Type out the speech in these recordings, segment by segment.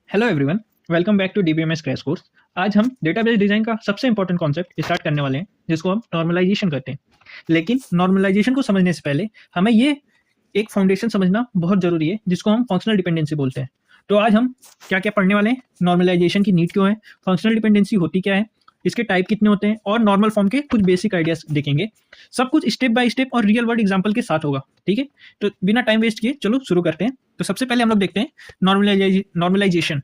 Hello everyone, welcome back to DBMS crash course. आज हम database design का सबसे इंपॉर्टेंट कॉन्सेप्ट स्टार्ट करने वाले हैं, जिसको हम नॉर्मलाइजेशन कहते हैं। लेकिन नॉर्मलाइजेशन को समझने से पहले हमें ये एक फाउंडेशन समझना बहुत जरूरी है, जिसको हम फंक्शनल डिपेंडेंसी बोलते हैं। तो आज हम क्या क्या पढ़ने वाले हैं, नॉर्मलाइजेशन की नीड क्यों है, फंक्शनल डिपेंडेंसी होती क्या है, इसके टाइप कितने होते हैं, और नॉर्मल फॉर्म के कुछ बेसिक आइडियाज देखेंगे। सब कुछ स्टेप बाय स्टेप और रियल वर्ल्ड एग्जांपल के साथ होगा। ठीक है, तो बिना टाइम वेस्ट किए चलो शुरू करते हैं। तो सबसे पहले हम लोग देखते हैं नॉर्मलाइजेशन।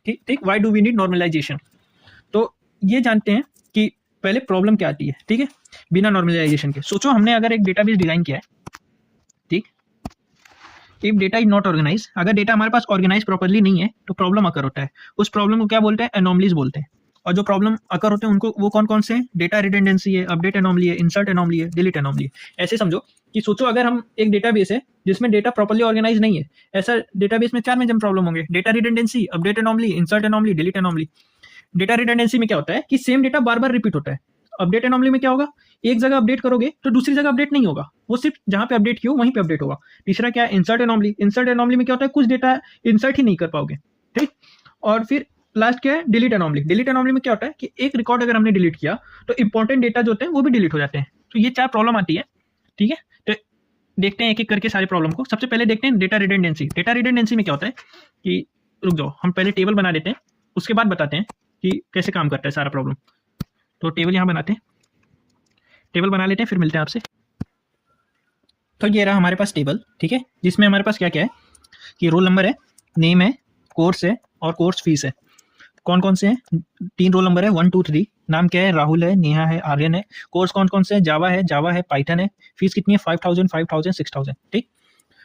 ठीक ठीक, why do we need normalisation. तो ये जानते हैं कि पहले प्रॉब्लम क्या आती है। ठीक है, बिना नॉर्मलाइजेशन के सोचो, हमने अगर एक डेटाबेस डिजाइन किया है। ठीक, if data is not organise, अगर डेटा हमारे पास ऑर्गेनाइज प्रॉपर्ली नहीं है तो प्रॉब्लम अकर होता है। उस प्रॉब्लम को क्या बोलते हैं? एनॉमलीज बोलते हैं। और जो प्रॉब्लम अकर होते हैं उनको वो कौन कौन से हैं? डेटा रिडंडेंसी है, अपडेट एनॉमली है, इंसर्ट एनॉमली है, डिलीट एनॉमली है। ऐसे समझो कि सोचो अगर हम एक डेटाबेस है जिसमें डेटा प्रॉपर्ली ऑर्गेनाइज नहीं है, ऐसा डेटाबेस में चार मेजर प्रॉब्लम होंगे: data redundancy, update anomaly, insert anomaly, delete anomaly. Data redundancy में क्या होता है कि सेम डेटा बार बार रिपीट होता है। अपडेट एनॉमली में क्या होगा? एक जगह अपडेट करोगे तो दूसरी जगह अपडेट नहीं होगा, वो सिर्फ जहां पे अपडेट किया वहीं पे अपडेट होगा। तीसरा क्या है? Insert anomaly. इंसर्ट एनॉमली में क्या होता है? कुछ डेटा इंसर्ट ही नहीं कर पाओगे। ठीक, और फिर लास्ट क्या है? Delete anomaly. डिलीट एनॉमली में क्या होता है कि एक रिकॉर्ड अगर हमने डिलीट किया तो इंपॉर्टेंट डेटा जो होते हैं वो भी डिलीट हो जाते हैं। तो ये चार प्रॉब्लम आती है। ठीक है, तो देखते हैं एक एक करके सारे प्रॉब्लम को। सबसे पहले देखते हैं डेटा रिडंडेंसी। डेटा रिडंडेंसी में क्या होता है कि, रुक जाओ, हम पहले टेबल बना देते हैं, उसके बाद बताते हैं कि कैसे काम करता है सारा प्रॉब्लम। तो टेबल यहाँ बनाते हैं, टेबल बना लेते हैं, फिर मिलते हैं आपसे। तो ये रहा हमारे पास टेबल। ठीक है, जिसमें हमारे पास क्या क्या है कि रोल नंबर है, नेम है, कोर्स है और कोर्स फीस है। कौन कौन से हैं? तीन रोल नंबर है, 1 2 3। नाम क्या है? राहुल है, नेहा है, आर्यन है। कोर्स कौन कौन से हैं? जावा है, पाइथन है। फीस कितनी है? 5000, 5000, 6000। ठीक,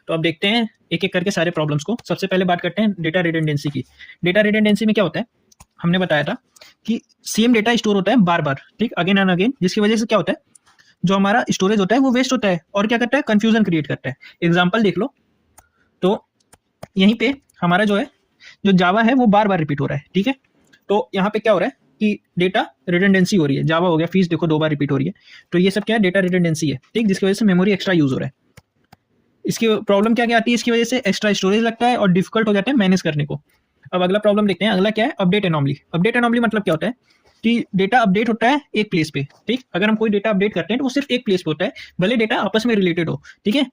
तो अब देखते हैं एक एक करके सारे प्रॉब्लम्स को। सबसे पहले बात करते हैं डेटा रिडंडेंसी की। डेटा रिडंडेंसी में क्या होता है? हमने बताया था कि सेम डेटा स्टोर होता है बार बार, ठीक, अगेन एंड अगेन, जिसकी वजह से क्या होता है, जो हमारा स्टोरेज होता है वो वेस्ट होता है और क्या करता है? कंफ्यूजन क्रिएट करता है। एग्जाम्पल देख लो, तो यहीं पे हमारा जो है, जो जावा है वो बार बार रिपीट हो रहा है। ठीक है, तो यहाँ पे क्या हो रहा है कि डेटा रिडंडेंसी हो रही है। जावा हो गया, फीस देखो 2 बार रिपीट हो रही है, तो ये सब क्या है? डेटा रिडंडेंसी है। ठीक, जिसकी वजह से मेमोरी एक्स्ट्रा यूज हो रहा है। इसकी प्रॉब्लम क्या क्या आती है? इसकी वजह से एक्स्ट्रा स्टोरेज लगता है और डिफिकल्ट हो जाता है मैनेज करने को। अब अगला प्रॉब्लम देखते हैं। अगला क्या है? Update anomaly. अपडेट एनॉमली मतलब क्या होता है कि डेटा अपडेट होता है एक प्लेस पे। ठीक, अगर हम कोई डेटा अपडेट करते हैं तो वो सिर्फ एक प्लेस पे होता है, भले डेटा आपस में रिलेटेड हो। ठीक है,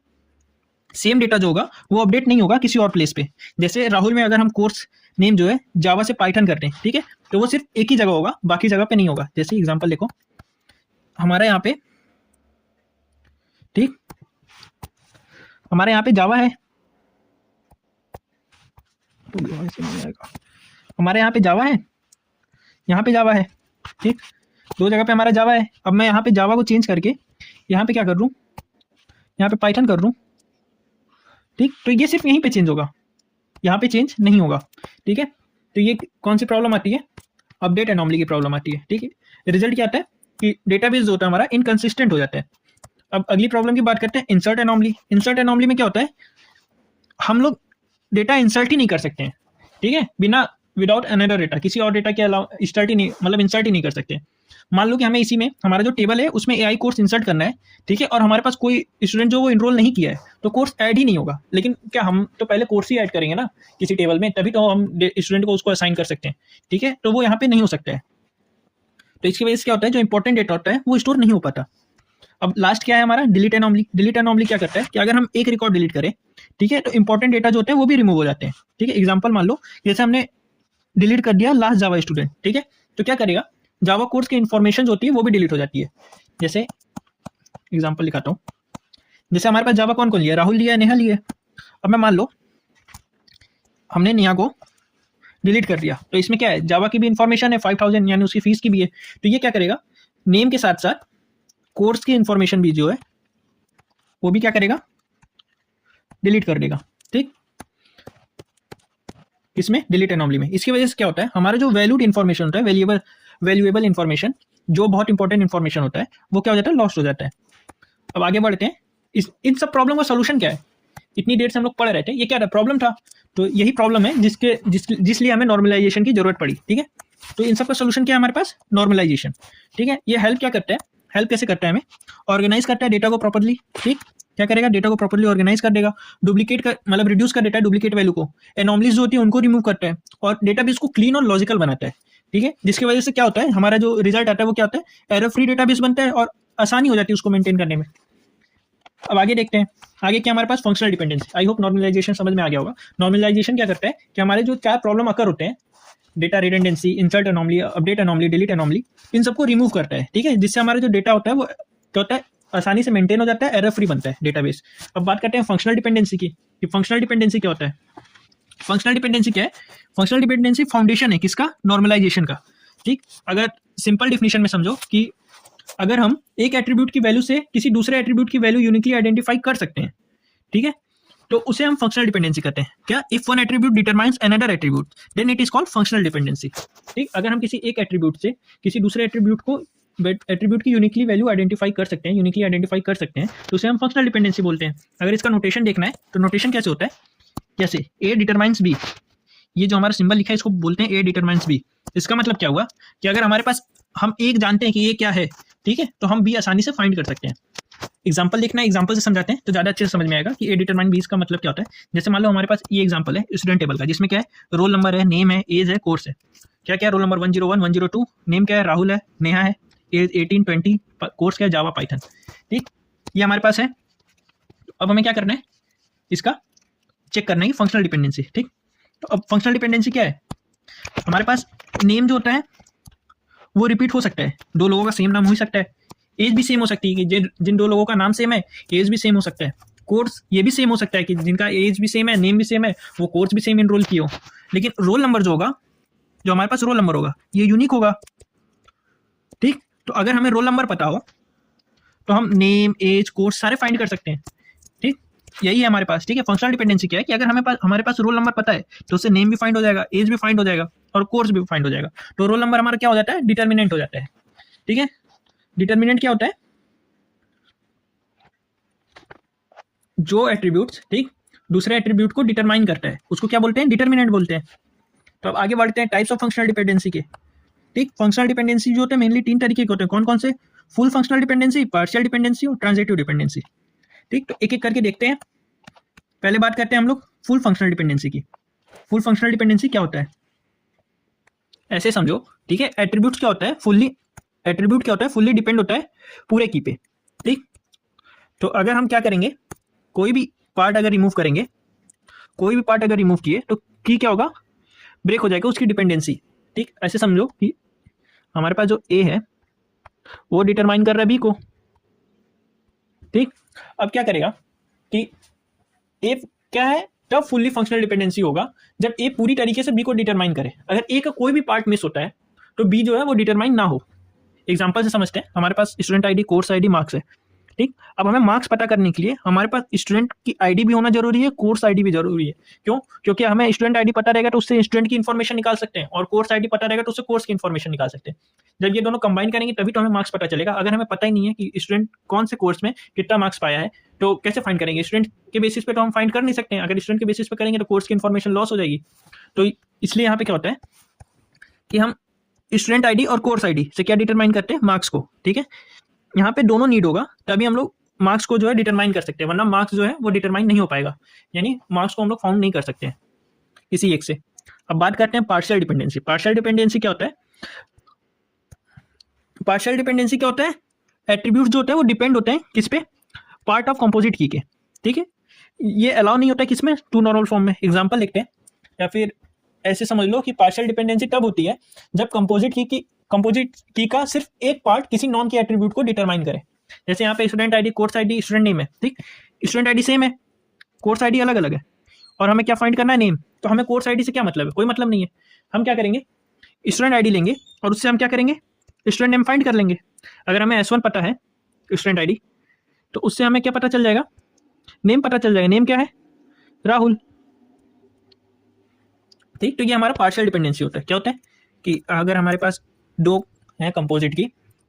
सेम डेटा जो होगा वो अपडेट नहीं होगा किसी और प्लेस पे। जैसे राहुल में अगर हम कोर्स नेम जो है जावा से पाइथन करते हैं, ठीक है, तो वो सिर्फ एक ही जगह होगा, बाकी जगह पे नहीं होगा। जैसे एग्जांपल देखो, हमारे यहाँ पे, ठीक, हमारे यहाँ पे जावा है, हमारे यहाँ पे जावा है, यहाँ पे जावा है। ठीक, दो जगह पे हमारा जावा है। अब मैं यहाँ पे जावा को चेंज करके यहाँ पे क्या कर दूँ, यहाँ पे पाइथन कर दूँ। ठीक, तो ये सिर्फ यहीं पे चेंज होगा, यहाँ पे चेंज नहीं होगा। ठीक है, तो ये कौन सी प्रॉब्लम आती है? अपडेट एनॉमली की प्रॉब्लम आती है। ठीक है, रिजल्ट क्या आता है कि डेटाबेस जो होता है हमारा इनकंसिस्टेंट हो जाता है। अब अगली प्रॉब्लम की बात करते हैं, इंसर्ट एनॉमली। इंसर्ट एनॉमली में क्या होता है, हम लोग डेटा इंसर्ट ही नहीं कर सकते हैं। ठीक है, बिना विदाउट अनदर डेटा, किसी और डेटा के अलावा स्टार्ट ही नहीं, मतलब इंसर्ट ही नहीं कर सकते। मान लो कि हमें इसी में हमारा जो टेबल है उसमें एआई कोर्स इंसर्ट करना है। ठीक है, और हमारे पास कोई स्टूडेंट जो वो इनरोल नहीं किया है, तो कोर्स ऐड ही नहीं होगा। लेकिन क्या हम तो पहले कोर्स ही ऐड करेंगे ना किसी टेबल में, तभी तो हम स्टूडेंट को उसको असाइन कर सकते हैं। ठीक है, तो वो यहाँ पे नहीं हो सकता है। तो इसकी वजह से क्या होता है, जो इंपॉर्टेंट डेटा होता है वो स्टोर नहीं हो पाता। अब लास्ट क्या है हमारा? Delete anomaly. डिलीट एनॉमली क्या करता है कि अगर हम एक रिकॉर्ड डिलीट करें, ठीक है, तो इंपॉर्टेंट डेटा जो होते हैं वो भी रिमूव हो जाते हैं। ठीक है, एग्जांपल मान लो जैसे हमने डिलीट कर दिया लास्ट जावा स्टूडेंट। ठीक है, तो क्या करेगा, जावा कोर्स की इंफॉर्मेशन जो होती है वो भी डिलीट हो जाती है। जैसे एग्जांपल दिखाता हूँ, जैसे हमारे पास जावा कौन कौन लिया? राहुल लिया, नेहा लिया। अब मैं मान लो हमने नेहा को डिलीट कर दिया, तो इसमें क्या है, जावा की भी इंफॉर्मेशन है, 5000 यानी उसकी फीस की भी है। तो ये क्या करेगा, नेम के साथ साथ कोर्स की इंफॉर्मेशन भी जो है वो भी क्या करेगा, डिलीट कर देगा। ठीक, इसमें डिलीट एनॉमली में। इसकी वजह से क्या होता है, हमारा जो वैल्यूड इंफॉर्मेशन होता है, वैल्यूएबल इंफॉर्मेशन, जो बहुत इंपॉर्टेंट इंफॉर्मेशन होता है, वो क्या हो जाता है, लॉस्ट हो जाता है। अब आगे बढ़ते हैं, इन सब प्रॉब्लम का सोल्यूशन क्या है? इतनी देर से हम लोग पढ़ रहे थे, ये क्या था, प्रॉब्लम था। तो यही प्रॉब्लम है जिसलिए हमें नॉर्मलाइजेशन की जरूरत पड़ी। ठीक है, तो इन सब का सोल्यूशन क्या है हमारे पास? नॉर्मलाइजेशन। ठीक है, ये हेल्प क्या करता है, हेल्प कैसे करता है, हमें ऑर्गेनाइज करता है डेटा को प्रॉपर्ली। ठीक, क्या करेगा, डेटा को प्रॉपर्ली ऑर्गेनाइज कर देगा, डुप्लीकेट कर मतलब रिड्यूस कर देता है डुप्लीकेट वैल्यू को, एनॉमलीज जो होती है उनको रिमूव करता है और डेटाबेस को क्लीन और लॉजिकल बनाता है। ठीक है, जिसकी वजह से क्या होता है, हमारा जो रिजल्ट आता है वो क्या होता है, एरर फ्री डेटाबेस बनता है और आसानी हो जाती है उसको मेंटेन करने में। अब आगे देखते हैं, आगे क्या हमारे पास functional dependency. I hope normalization समझ में आ गया होगा। नॉर्मलाइजेशन क्या करता है कि हमारे जो 4 प्रॉब्लम अकर होते हैं, data redundancy, insert anomaly, update anomaly, delete anomaly, इन सबको रिमूव करता है। ठीक है, जिससे हमारा जो डेटा होता है वो क्या होता है, आसानी से मेंटेन हो जाता है, एरर फ्री बनता है डेटाबेस। अब बात करते हैं फंक्शनल डिपेंडेंसी की, कि फंक्शनल डिपेंडेंसी क्या होता है। फंक्शनल डिपेंडेंसी क्या है, फंक्शनल डिपेंडेंसी फाउंडेशन है किसका, नॉर्मलाइजेशन का। ठीक, अगर सिंपल डिफिनेशन में समझो कि अगर हम एक एट्रीब्यूट की वैल्यू से किसी दूसरे एट्रीब्यूट की वैल्यू यूनिकली आइडेंटिफाई कर सकते हैं, ठीक है, तो उसे हम फंक्शनल डिपेंडेंसी कहते हैं। क्या, if one attribute determines another attribute then it is called functional dependency. ठीक, अगर हम किसी एक एट्रीब्यूट से किसी दूसरे एट्रीब्यूट को एट्रीब्यूट की यूनिकली वैल्यू आइडेंटिफाई कर सकते हैं, यूनिकली आइडेंटिफाई कर सकते हैं, तो उसे हम फंक्शनल डिपेंडेंसी बोलते हैं। अगर इसका नोटेशन देखना है तो नोटेशन कैसे होता है, जैसे ए डिटरमाइंस बी, ये जो हमारा सिंबल लिखा है इसको बोलते हैं ए डिटरमाइंस बी। इसका मतलब क्या हुआ कि अगर हमारे पास हम एक जानते हैं कि ये क्या है, ठीक है, तो हम बी आसानी से फाइंड कर सकते हैं। एग्जाम्पल लिखना है, एग्जाम्पल से समझाते हैं तो ज़्यादा अच्छे से समझ में आएगा कि ए डिटरमाइन बी का मतलब क्या होता है। जैसे मान लो हमारे पास ये एग्जाम्पल है स्टूडेंट टेबल का, जिसमें क्या है, रोल नंबर है, नेम है, एज है, कोर्स है। क्या क्या, रोल नंबर 101, 102, नेम क्या है, राहुल है, नेहा है, एज 18, 20, कोर्स क्या है, जावा पाइथन। ठीक, ये हमारे पास है। अब हमें क्या करना है, इसका चेक करना है कि फंक्शनल डिपेंडेंसी। ठीक, तो अब फंक्शनल डिपेंडेंसी क्या है, हमारे पास नेम जो होता है वो रिपीट हो सकता है, 2 लोगों का सेम नाम हो सकता है, एज भी सेम हो सकती है कि जिन 2 लोगों का नाम सेम है एज भी सेम हो सकता है, कोर्स ये भी सेम हो सकता है कि जिनका एज भी सेम है, नेम भी सेम है, वो कोर्स भी सेम इनरोल किए हो। लेकिन रोल नंबर जो होगा, जो हमारे पास रोल नंबर होगा, ये यूनिक होगा। ठीक, तो अगर हमें रोल नंबर पता हो तो हम नेम, एज, कोर्स सारे फाइंड कर सकते हैं। ठीक, यही है हमारे पास। ठीक है, फंक्शनल डिपेंडेंसी क्या है कि अगर हमारे पास रोल नंबर पता है तो उससे नेम भी फाइंड हो जाएगा, एज भी फाइंड हो जाएगा और कोर्स भी फाइंड हो जाएगा। तो रोल नंबर हमारा क्या हो जाता है, डिटर्मिनेंट हो जाता है। ठीक है, डिटर्मिनेंट क्या होता है, जो एट्रीब्यूट्स, ठीक, दूसरे एट्रीब्यूट को डिटरमाइन करता है उसको क्या बोलते हैं, डिटर्मिनेंट बोलते हैं। तो अब आगे बढ़ते हैं टाइप्स ऑफ फंक्शनल डिपेंडेंसी के। ठीक, फंक्शनल डिपेंडेंसी जो होते हैं मेनली 3 तरीके के होते हैं। कौन कौन से, full functional dependency, partial dependency और ट्रांजिटिव डिपेंडेंसी। ठीक, तो एक एक करके देखते हैं। पहले बात करते हैं हम लोग फुल फंक्शनल डिपेंडेंसी की। फुल फंक्शनल डिपेंडेंसी क्या होता है, ऐसे समझो। ठीक है, एट्रीब्यूट क्या होता है, फुल्ली डिपेंड होता है पूरे की पे। ठीक, तो अगर हम क्या करेंगे, कोई भी पार्ट अगर रिमूव करेंगे, कोई भी पार्ट अगर रिमूव किए तो की क्या होगा, ब्रेक हो जाएगा उसकी डिपेंडेंसी। ठीक, ऐसे समझो कि हमारे पास जो ए है वो डिटरमाइन कर रहा है बी को। ठीक, अब क्या करेगा कि ए क्या है, तब फुल्ली फंक्शनल डिपेंडेंसी होगा जब ए पूरी तरीके से बी को डिटरमाइन करे। अगर ए का कोई भी पार्ट मिस होता है तो बी जो है वो डिटरमाइन ना हो। एग्जांपल से समझते हैं, हमारे पास student ID, course ID, marks है। ठीक, अब हमें मार्क्स पता करने के लिए हमारे पास स्टूडेंट की आईडी भी होना जरूरी है, कोर्स आईडी भी जरूरी है। क्यों, क्योंकि हमें स्टूडेंट आईडी पता रहेगा तो उससे स्टूडेंट की इन्फॉर्मेशन निकाल सकते हैं और कोर्स आईडी पता रहेगा तो उससे कोर्स की इन्फॉर्मेशन निकाल सकते हैं। जब ये दोनों कंबाइन करेंगे तभी तो हमें मार्क्स पता चलेगा। अगर हमें पता ही नहीं है कि स्टूडेंट कौन से कोर्स में कितना मार्क्स पाया है तो कैसे फाइंड करेंगे, स्टूडेंट के बेसिस पे तो हम फाइंड कर नहीं सकते हैं। अगर स्टूडेंट के बेसिस पे करेंगे तो कोर्स की इन्फॉर्मेशन लॉस हो जाएगी। तो इसलिए यहाँ पे क्या होता है कि हम स्टूडेंट आईडी और कोर्स आईडी से क्या डिटरमाइन करते हैं, मार्क्स को। ठीक है, यहाँ पे दोनों नीड होगा तभी हम लोग मार्क्स को जो है डिटरमाइन कर सकते हैं, वरना मार्क्स जो है वो डिटरमाइन नहीं हो पाएगा, यानी मार्क्स को हम लोग फाउंड नहीं कर सकते हैं किसी एक से। अब बात करते हैं पार्शियल डिपेंडेंसी। पार्शियल डिपेंडेंसी क्या होता है, पार्शियल डिपेंडेंसी क्या होता है, एट्रीब्यूट्स जो होते हैं वो डिपेंड होते हैं किस पे, पार्ट ऑफ कंपोजिट की के। ठीक है, ये अलाउ नहीं होता है किसमें, टू नॉर्मल फॉर्म में। एग्जांपल लिखते हैं, या फिर ऐसे समझ लो कि पार्शियल डिपेंडेंसी तब होती है जब कंपोजिट की का सिर्फ एक पार्ट किसी नॉन के एट्रीब्यूट को डिटरमाइन करे। जैसे यहाँ पे student ID, course ID, student name है। ठीक, स्टूडेंट आईडी सेम है, कोर्स आईडी अलग अलग है, और हमें क्या फाइंड करना है, नेम। तो हमें कोर्स आईडी से क्या मतलब है, कोई मतलब नहीं है। हम क्या करेंगे, स्टूडेंट आईडी लेंगे और उससे हम क्या करेंगे, स्टूडेंट नेम फाइंड कर लेंगे। अगर हमें S1 पता है स्टूडेंट आईडी तो उससे हमें क्या पता चल जाएगा, नेम पता चल जाएगा। नेम क्या है, राहुल। ठीक, तो ये हमारा पार्शियल डिपेंडेंसी होता है। क्या होता है कि अगर हमारे पास 2 हैं composite key,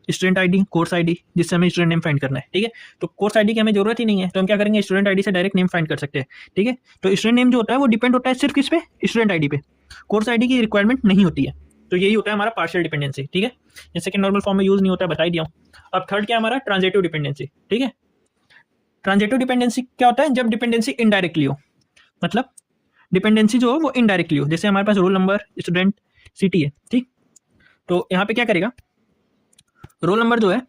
student ID, course ID, जिससे हमें स्टूडेंट नेम फाइंड करना है। ठीक है, तो कोर्स आईडी की हमें जरूरत ही नहीं है तो हम क्या करेंगे, स्टूडेंट आईडी से डायरेक्ट नेम फाइंड कर सकते हैं। ठीक है, तो स्टूडेंट नेम जो होता है वो डिपेंड होता है सिर्फ किस पे, स्टूडेंट आईडी पे। कोर्स आईडी की रिक्वायरमेंट नहीं होती है। तो यही होता है हमारा पार्शियल डिपेंडेंसी। ठीक है, जैसे कि नॉर्मल फॉर्म में यूज नहीं होता है, बता ही दिया हूँ। अब थर्ड क्या हमारा, ट्रांजिटिव डिपेंडेंसी। ठीक है, ट्रांजिटिव डिपेंडेंसी क्या होता है? जब डिपेंडेंसी इनडायरेक्टली हो, मतलब डिपेंडेंसी जो हो वो इनडायरेक्टली हो। जैसे हमारे पास रोल नंबर, स्टूडेंट, सिटी है, ठीक। तो यहाँ पे क्या करेगा, रोल नंबर जो है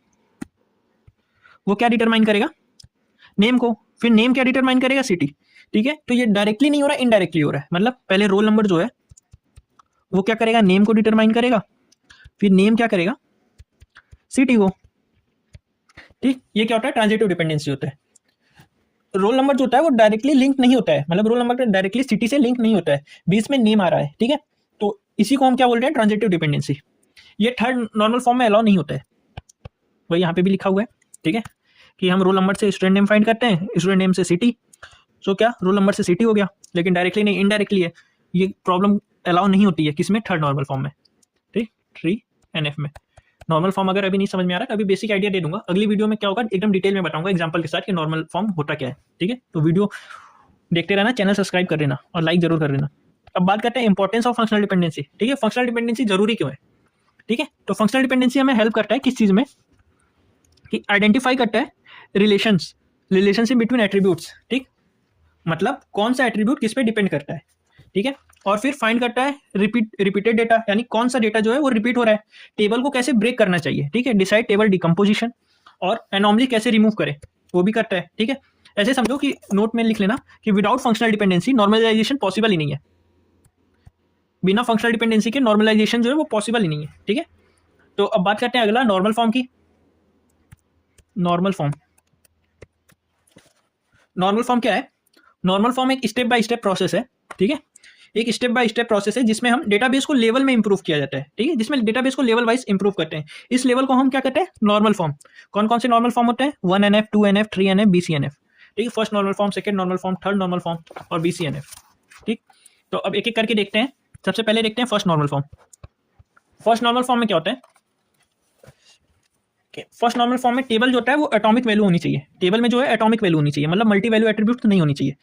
वो क्या डिटरमाइन करेगा, नेम को, फिर नेम क्या डिटरमाइन करेगा, सिटी, ठीक है। तो ये डायरेक्टली नहीं हो रहा है, इनडायरेक्टली हो रहा है। मतलब पहले रोल नंबर जो है वो क्या करेगा, नेम को डिटरमाइन करेगा, फिर नेम क्या करेगा, सिटी को, ठीक। ये क्या होता है, ट्रांजिटिव डिपेंडेंसी होता है। रोल नंबर जो होता है वो डायरेक्टली लिंक नहीं होता है, मतलब रोल नंबर डायरेक्टली सिटी से लिंक नहीं होता है, बीच में नेम आ रहा है, ठीक है। तो इसी को हम क्या बोल रहे हैं, ट्रांजिटिव डिपेंडेंसी। ये थर्ड नॉर्मल फॉर्म में अलाउ नहीं होता है, वही यहाँ पे भी लिखा हुआ है, ठीक है, कि हम रोल नंबर से स्टूडेंट नेम फाइंड करते हैं, स्टूडेंट नेम से सिटी, सो क्या रोल नंबर से सिटी हो गया, लेकिन डायरेक्टली नहीं, इनडायरेक्टली है। ये प्रॉब्लम अलाउ नहीं होती है किसमें, थर्ड नॉर्मल फॉर्म में, ठीक, ट्री एनएफ में। नॉर्मल फॉर्म अगर अभी नहीं समझ में आ रहा है, अभी बेसिक आइडिया दे दूंगा, अगली वीडियो में क्या होगा एकदम डिटेल में बताऊंगा एग्जांपल के साथ कि नॉर्मल फॉर्म होता क्या है, ठीक है। तो वीडियो देखते रहना, चैनल सब्सक्राइब कर लेना और लाइक जरूर कर लेना। अब बात करते हैं इंपॉर्टेंस ऑफ फंक्शनल डिपेंडेंसी, ठीक है। फंक्शनल डिपेंडेंसी जरूरी क्यों है, ठीक है। तो फंक्शनल डिपेंडेंसी हमें हेल्प करता है किस चीज में, कि आइडेंटिफाई करता है रिलेशनशिप बिटवीन एट्रीब्यूट्स, ठीक, मतलब कौन सा एट्रीब्यूट किस पे डिपेंड करता है, ठीक है। और फिर फाइंड करता है रिपीटेड डेटा, यानी कौन सा डेटा जो है वो रिपीट हो रहा है, टेबल को कैसे ब्रेक करना चाहिए, ठीक है, डिसाइड टेबल डिकम्पोजिशन, और एनॉमली कैसे रिमूव करें वो भी करता है, ठीक है। ऐसे समझो कि नोट में लिख लेना कि without functional dependency normalization possible ही नहीं है, बिना फंक्शनल डिपेंडेंसी के नॉर्मलाइजेशन जो है वो पॉसिबल ही नहीं है, ठीक है। तो अब बात करते हैं अगला नॉर्मल फॉर्म की। नॉर्मल फॉर्म क्या है, नॉर्मल फॉर्म एक स्टेप बाय स्टेप प्रोसेस है, ठीक है, एक स्टेप बाय स्टेप प्रोसेस है जिसमें हम डेटाबेस को लेवल में इंप्रूव किया जाता है, ठीक है, जिसमें डेटाबेस को लेवल वाइज इंप्रूव करते हैं। इस लेवल को हम क्या कहते हैं, नॉर्मल फॉर्म। कौन कौन से नॉर्मल फॉर्म होते हैं, 1NF, 2NF, 3NF, BCNF, ठीक है, first normal form, second normal form, third normal form और BCNF, ठीक। तो अब एक एक करके देखते हैं। सबसे पहले देखते हैं first normal form. First normal form में क्या होता है, फर्स्ट नॉर्मल फॉर्म में टेबल जो होता है वो एटॉमिक वैल्यू होनी चाहिए, टेबल में जो है एटॉमिक वैल्यू होनी चाहिए, मतलब मल्टी वैल्यू एट्रीब्यूट नहीं होनी चाहिए।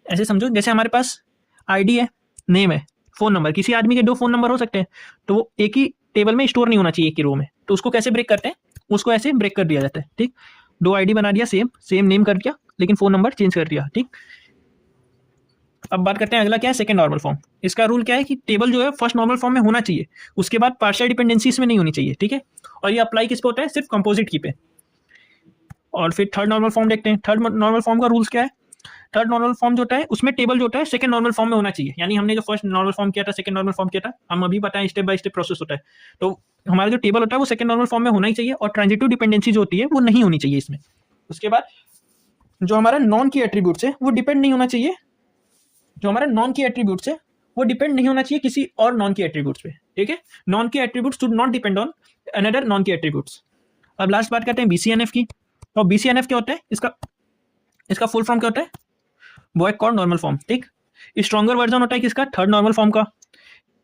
ऐसे समझो जैसे हमारे पास आईडी है, नेम है, फोन नंबर, किसी आदमी के 2 फोन नंबर हो सकते हैं, तो वो एक ही टेबल में स्टोर नहीं होना चाहिए एक ही रो में। तो उसको कैसे ब्रेक करते हैं, उसको ऐसे ब्रेक कर दिया जाता है, ठीक। 2 आईडी बना दिया, सेम नेम कर दिया, लेकिन फोन नंबर चेंज कर दिया, ठीक। अब बात करते हैं अगला क्या है, सेकंड नॉर्मल फॉर्म। इसका रूल क्या है कि टेबल जो है फर्स्ट नॉर्मल फॉर्म में होना चाहिए, उसके बाद पार्शियल डिपेंडेंसी इसमें नहीं होनी चाहिए, ठीक है। और ये अप्लाई किस पे होता है, सिर्फ कंपोजिट की पे। और फिर थर्ड नॉर्मल फॉर्म देखते हैं। थर्ड नॉर्मल फॉर्म का रूल्स क्या है, थर्ड नॉर्मल फॉर्म जो होता है उसमें टेबल जो होता है सेकंड नॉर्मल फॉर्म में होना चाहिए, यानी हमने जो फर्स्ट नॉर्मल फॉर्म किया था, सेकंड नॉर्मल फॉर्म किया था, हम अभी बताएं स्टेप बाय स्टेप प्रोसेस होता है। तो हमारा जो टेबल होता है वो सेकंड नॉर्मल फॉर्म में होना ही चाहिए, और ट्रांजिटिव डिपेंडेंसी जो होती है वो नहीं होनी चाहिए इसमें। उसके बाद जो हमारा नॉन की एट्रीब्यूट्स है वो डिपेंड नहीं होना चाहिए, जो हमारा नॉन की एट्रीब्यूट्स है वो डिपेंड नहीं होना चाहिए किसी और नॉन की एट्रीब्यूट्स पे, ठीक है। नॉन की attributes should not depend on another non की एट्रीब्यूट्स। अब लास्ट बात करते हैं BCNF की। तो BCNF क्या होता है, इसका फुल फॉर्म क्या होता है, बॉय कॉर्ड नॉर्मल फॉर्म, ठीक। स्ट्रॉन्गर वर्जन होता है किसका, थर्ड नॉर्मल फॉर्म का।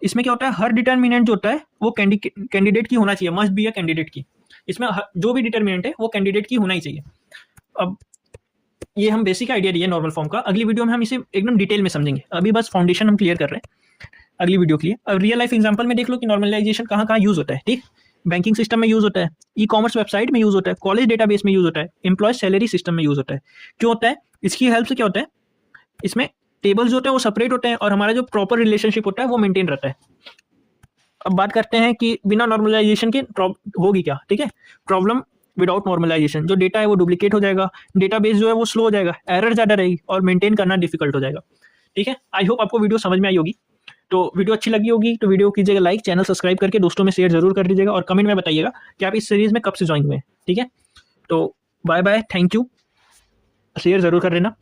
इसमें क्या होता है, हर डिटर्मिनेंट जो होता है वो कैंडिडेट की होना चाहिए, मस्ट बी अ कैंडिडेट की। इसमें जो भी डिटर्मिनेंट है वो कैंडिडेट की होना ही चाहिए। अब ये हम बेसिक आइडिया दिए नॉर्मल फॉर्म का, अगली वीडियो में हम इसे एकदम डिटेल में समझेंगे, अभी बस फाउंडेशन हम क्लियर कर रहे हैं अगली वीडियो के लिए। अब रियल लाइफ एग्जांपल में देख लो कि नॉर्मलाइजेशन कहाँ कहाँ यूज होता है, ठीक। बैंकिंग सिस्टम में यूज होता है, ई-कॉमर्स वेबसाइट में यूज होता है, कॉलेज डेटाबेस में यूज होता है, एम्प्लॉय सैलरी सिस्टम में यूज होता है। क्यों होता है, इसकी हेल्प से क्या होता है, इसमें टेबल्स होते हैं वो सेपरेट होते हैं और हमारा जो प्रॉपर रिलेशनशिप होता है वो मेंटेन रहता है। अब बात करते हैं कि बिना नॉर्मलाइजेशन के होगी क्या, ठीक है, प्रॉब्लम विदाउट नॉर्मलाइजेशन, जो डेटा है वो डुप्लीकेट हो जाएगा, डेटाबेस जो है वो स्लो हो जाएगा, एरर ज़्यादा रहेगी और मेंटेन करना डिफिकल्ट हो जाएगा, ठीक है। आई होप आपको वीडियो समझ में आई होगी। तो वीडियो अच्छी लगी होगी तो वीडियो कीजिएगा लाइक, चैनल सब्सक्राइब करके दोस्तों में शेयर जरूर कर दीजिएगा, और कमेंट में बताइएगा कि आप इस सीरीज में कब से ज्वाइन हुए हैं, ठीक है। तो bye bye, thank you, share जरूर कर लेना।